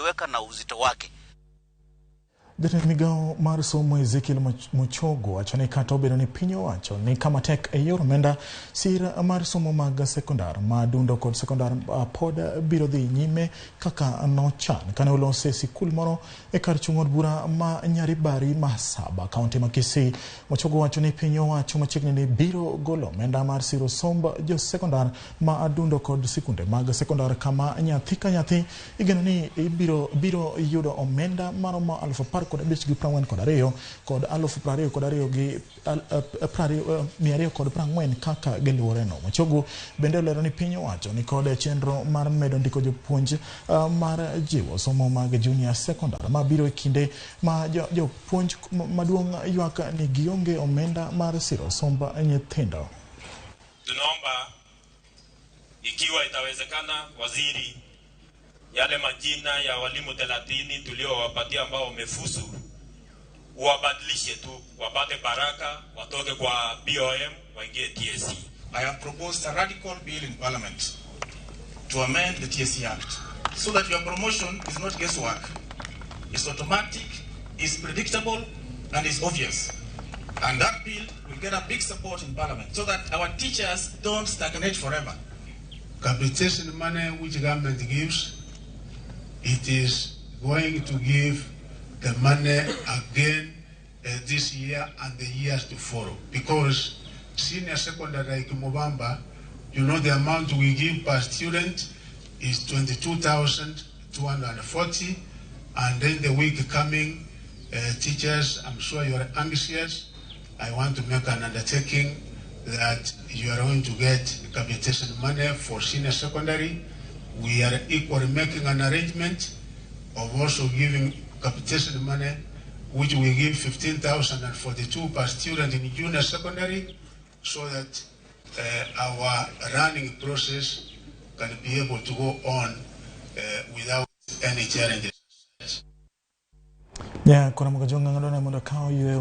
ameeleweka na uzito wake. Jatend migao mar somo Ezekiel Machogu achane kata obedo ni pinyo wacho ni kama tek yor omenda sir mar somo mag sekondar madundo kod sekondar pod biro dhi nyime kaka nochan kane olose sikul moro e kar chung od bura ma Nyaribari Masaba kaunti ma Kisii. Machogu wacho ni pinyo wacho machiegni ni biro golo omenda mar siro somb jo sekondar madundo kod sikunde mag sekondar kama nyathi ka nyathi igeno ni biro yudo omenda maromo 15,000 kod ariyo kod 22,000 gi 240 kod 40 kaka geluore no. Machogu bende olero ni piny owacho ni kod chenro mar medo ndiko jopuonj mar jiwo somo mag junior sekondar ma biro kinde ma jopuonj maduong' ywak ni gionge omenda mar siro somb nyithindo. Tunaomba ikiwa itawezekana, waziri, yale majina ya walimu 30 tuliowapatia ambao wamefuzu wabadilishe tu, wapate baraka, watoke kwa BOM waingie TSC. I have proposed a radical bill in Parliament to amend the TSC Act so that your promotion is not guesswork. It's automatic, it's predictable, and it's obvious. And that bill will get a big support in Parliament so that our teachers don't stagnate forever. Capitation money which the government gives, it is going to give the money again this year and the years to follow. Because senior secondary like Mobamba, you know the amount we give per student is 22,240, and then the week coming, teachers, I'm sure you are anxious. I want to make an undertaking that you are going to get capitation money for senior secondary. We are equally making an arrangement of also giving capitation money, which we give 15,042 per student in junior secondary, so that our running process can be able to go on without any challenges. Yeah, kuna mga jonga ngalo na munda kao yue